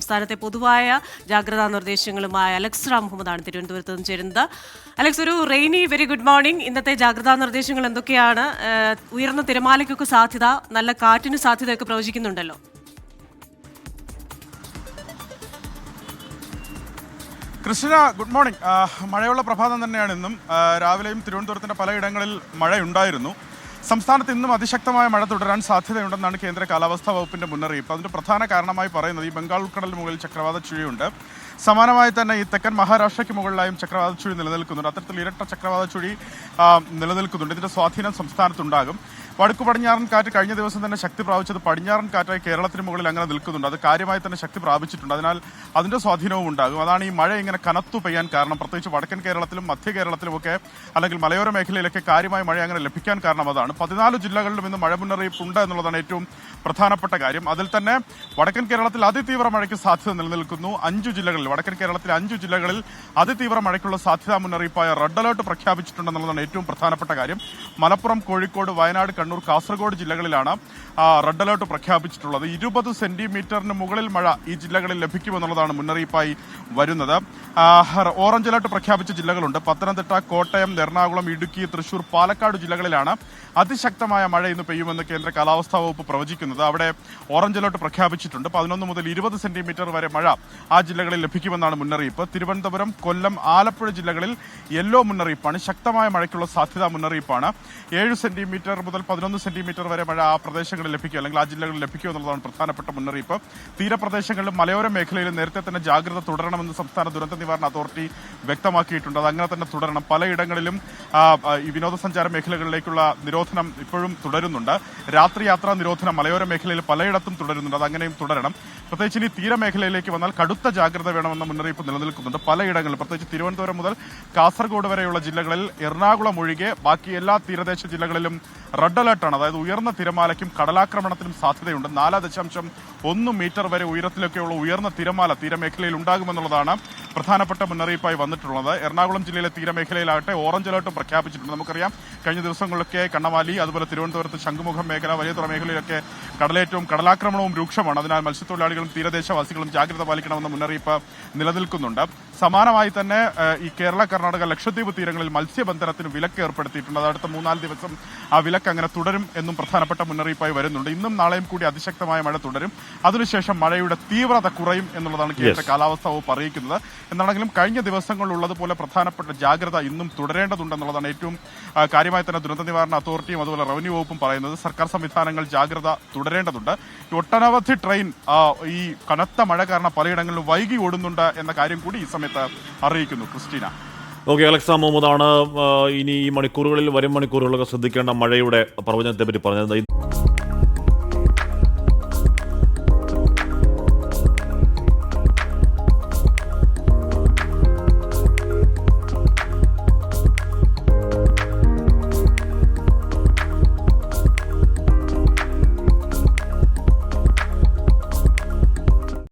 സംസ്ഥാനത്തെ പൊതുവായ ജാഗ്രതാ നിർദ്ദേശങ്ങളുമായി അലക്സ് റാം മുഹമ്മദാണ് തിരുവനന്തപുരത്ത് നിന്ന് ചേരുന്നത്. അലക്സ്, ഒരു റെയിനി വെരി ഗുഡ് മോർണിംഗ്. ഇന്നത്തെ ജാഗ്രതാ നിർദ്ദേശങ്ങൾ എന്തൊക്കെയാണ്? ഉയർന്ന തിരമാലയ്ക്കൊക്കെ സാധ്യത, നല്ല കാറ്റിന് സാധ്യതയൊക്കെ പ്രവചിക്കുന്നുണ്ടല്ലോ. Krishna, good morning. മഴയുള്ള പ്രഭാതം തന്നെയാണ് ഇന്നും. രാവിലെയും തിരുവനന്തപുരത്തിൻ്റെ പലയിടങ്ങളിൽ മഴയുണ്ടായിരുന്നു. സംസ്ഥാനത്ത് ഇന്നും അതിശക്തമായ മഴ തുടരാൻ സാധ്യതയുണ്ടെന്നാണ് കേന്ദ്ര കാലാവസ്ഥാ വകുപ്പിൻ്റെ മുന്നറിയിപ്പ്. അതിൻ്റെ പ്രധാന കാരണമായി പറയുന്നത് ഈ ബംഗാൾ ഉൾക്കടലിന് മുകളിൽ ചക്രവാത ചുഴിയുണ്ട്. സമാനമായി തന്നെ ഈ തെക്കൻ മഹാരാഷ്ട്രയ്ക്ക് മുകളിലായും ചക്രവാത ചുഴി നിലനിൽക്കുന്നുണ്ട്. അത്തരത്തിൽ ഇരട്ട ചക്രവാത ചുഴി നിലനിൽക്കുന്നുണ്ട്. ഇതിൻ്റെ സ്വാധീനം സംസ്ഥാനത്തുണ്ടാകും. വടക്കു പടിഞ്ഞാറൻ കാറ്റ് കഴിഞ്ഞ ദിവസം തന്നെ ശക്തി പ്രാപിച്ചത് പടിഞ്ഞാറൻ കാറ്റായി കേരളത്തിന് മുകളിൽ അങ്ങനെ നിൽക്കുന്നുണ്ട്. അത് കാര്യമായി തന്നെ ശക്തി പ്രാപിച്ചിട്ടുണ്ട്. അതിനാൽ അതിൻ്റെ സ്വാധീനവും ഉണ്ടാകും. അതാണ് ഈ മഴ ഇങ്ങനെ കനത്തു പെയ്യാൻ കാരണം. പ്രത്യേകിച്ച് വടക്കൻ കേരളത്തിലും മധ്യ കേരളത്തിലുമൊക്കെ അല്ലെങ്കിൽ മലയോര മേഖലയിലൊക്കെ കാര്യമായ മഴ അങ്ങനെ ലഭിക്കാൻ കാരണം അതാണ്. 14 ജില്ലകളിലും ഇന്ന് മഴ മുന്നറിയിപ്പുണ്ട് എന്നുള്ളതാണ് ഏറ്റവും പ്രധാനപ്പെട്ട കാര്യം. അതിൽ തന്നെ വടക്കൻ കേരളത്തിൽ അതിതീവ്ര മഴയ്ക്ക് സാധ്യത നിലനിൽക്കുന്നു. 5 ജില്ലകളിൽ, വടക്കൻ കേരളത്തിലെ 5 ജില്ലകളിൽ അതിതീവ്ര മഴയ്ക്കുള്ള സാധ്യതാ മുന്നറിയിപ്പായ റെഡ് അലേർട്ട് പ്രഖ്യാപിച്ചിട്ടുണ്ടെന്നുള്ളതാണ് ഏറ്റവും പ്രധാനപ്പെട്ട കാര്യം. മലപ്പുറം, കോഴിക്കോട്, വയനാട്, കണ്ണൂർ, കാസർഗോഡ് ജില്ലകളിലാണ് റെഡ് അലേർട്ട് പ്രഖ്യാപിച്ചിട്ടുള്ളത്. 20 സെന്റിമീറ്ററിന് മുകളിൽ മഴ ഈ ജില്ലകളിൽ ലഭിക്കുമെന്നുള്ളതാണ് മുന്നറിയിപ്പായി വരുന്നത്. ഓറഞ്ച് അലേർട്ട് പ്രഖ്യാപിച്ച ജില്ലകളുണ്ട്. പത്തനംതിട്ട, കോട്ടയം, എറണാകുളം, ഇടുക്കി, തൃശൂർ, പാലക്കാട് ജില്ലകളിലാണ് അതിശക്തമായ മഴ ഇന്ന് പെയ്യുമെന്ന് കേന്ദ്ര കാലാവസ്ഥാ വകുപ്പ് പ്രവചിക്കുന്നത്. അവിടെ ഓറഞ്ച് അലേർട്ട് പ്രഖ്യാപിച്ചിട്ടുണ്ട്. 11 മുതൽ 20 സെന്റിമീറ്റർ വരെ മഴ ആ ജില്ലകളിൽ ലഭിക്കുമെന്നാണ് മുന്നറിയിപ്പ്. തിരുവനന്തപുരം, കൊല്ലം, ആലപ്പുഴ ജില്ലകളിൽ യെല്ലോ മുന്നറിയിപ്പാണ്. ശക്തമായ മഴയ്ക്കുള്ള സാധ്യതാ മുന്നറിയിപ്പാണ്. 7 സെന്റിമീറ്റർ മുതൽ 11 സെന്റിമീറ്റർ വരെ മഴ ആ പ്രദേശങ്ങളിൽ ലഭിക്കും, അല്ലെങ്കിൽ ആ ജില്ലകളിൽ ലഭിക്കും എന്നുള്ളതാണ് പ്രധാനപ്പെട്ട മുന്നറിയിപ്പ്. തീരപ്രദേശങ്ങളിലും മലയോര മേഖലയിലും നേരത്തെ തന്നെ ജാഗ്രത തുടരണമെന്ന് സംസ്ഥാന ദുരന്ത നിവാരണ അതോറിറ്റി വ്യക്തമാക്കിയിട്ടുണ്ട്. അത് അങ്ങനെ തന്നെ തുടരണം. പലയിടങ്ങളിലും ഈ വിനോദസഞ്ചാര മേഖലകളിലേക്കുള്ള നിരോധനം ഇപ്പോഴും തുടരുന്നുണ്ട്. രാത്രി യാത്രാ നിരോധനം മലയോര മേഖലയിൽ പലയിടത്തും തുടരുന്നുണ്ട്. അത് അങ്ങനെയും തുടരണം. പ്രത്യേകിച്ച് ഇനി തീരമേഖലയിലേക്ക് വന്നാൽ കടുത്ത ജാഗ്രത വേണമെന്ന മുന്നറിയിപ്പ് നിലനിൽക്കുന്നുണ്ട്. പലയിടങ്ങളിലും, പ്രത്യേകിച്ച് തിരുവനന്തപുരം മുതൽ കാസർഗോഡ് വരെയുള്ള ജില്ലകളിൽ, എറണാകുളം ഒഴികെ ബാക്കി എല്ലാ തീരദേശ ജില്ലകളിലും റെഡ് അലേർട്ടാണ്. അതായത് ഉയർന്ന തിരമാലയ്ക്കും കടലാക്രമണത്തിനും സാധ്യതയുണ്ട്. 4.1 മീറ്റർ വരെ ഉയരത്തിലൊക്കെയുള്ള ഉയർന്ന തിരമാല തീരമേഖലയിൽ ഉണ്ടാകുമെന്നുള്ളതാണ് പ്രധാനപ്പെട്ട മുന്നറിയിപ്പായി വന്നിട്ടുള്ളത്. എറണാകുളം ജില്ലയിലെ തീരമേഖലയിലാകട്ടെ ഓറഞ്ച് അലേർട്ടും പ്രഖ്യാപിച്ചിട്ടുണ്ട്. നമുക്കറിയാം, കഴിഞ്ഞ ദിവസങ്ങളിലൊക്കെ കണ്ണമാലി, അതുപോലെ തിരുവനന്തപുരത്ത് ശംഖുമുഖം മേഖല, വലിയതുറ മേഖലയിലൊക്കെ കടലേറ്റവും കടലാക്രമണവും രൂക്ഷമാണ്. അതിനാൽ മത്സ്യത്തൊഴിലാളികളും തീരദേശവാസികളും ജാഗ്രത പാലിക്കണമെന്ന മുന്നറിയിപ്പ് നിലനിൽക്കുന്നുണ്ട്. സമാനമായി തന്നെ ഈ കേരള, കർണാടക, ലക്ഷദ്വീപ് തീരങ്ങളിൽ മത്സ്യബന്ധനത്തിന് വിലക്ക് ഏർപ്പെടുത്തിയിട്ടുണ്ട്. അത് അടുത്ത 3-4 ദിവസം ആ വിലക്ക് അങ്ങനെ തുടരും എന്നും പ്രധാനപ്പെട്ട മുന്നറിയിപ്പായി വരുന്നുണ്ട്. ഇന്നും നാളെയും കൂടി അതിശക്തമായ മഴ തുടരും. അതിനുശേഷം മഴയുടെ തീവ്രത കുറയും എന്നുള്ളതാണ് കേന്ദ്ര കാലാവസ്ഥാ വകുപ്പ് അറിയിക്കുന്നത്. എന്നാണെങ്കിലും കഴിഞ്ഞ ദിവസങ്ങളിലുള്ളതുപോലെ പ്രധാനപ്പെട്ട ജാഗ്രത ഇന്നും തുടരേണ്ടതുണ്ടെന്നുള്ളതാണ് ഏറ്റവും കാര്യമായി തന്നെ ദുരന്ത നിവാരണ അതോറിറ്റിയും അതുപോലെ റവന്യൂ വകുപ്പും പറയുന്നത്. സർക്കാർ സംവിധാനങ്ങൾ ജാഗ്രത തുടരേണ്ടതുണ്ട്. ഒട്ടനവധി ട്രെയിൻ ഈ കനത്ത മഴ കാരണം പലയിടങ്ങളിലും വൈകി ഓടുന്നുണ്ട് എന്ന കാര്യം കൂടി ഈ സമയത്ത് അറിയിക്കുന്നു. ക്രിസ്റ്റീന. ഓക്കെ, അലക്സ് മുഹമ്മദാണ് ഇനി ഈ മണിക്കൂറുകളിൽ, വരും മണിക്കൂറുകളൊക്കെ ശ്രദ്ധിക്കേണ്ട മഴയുടെ പ്രവചനത്തെ പറ്റി പറഞ്ഞത്.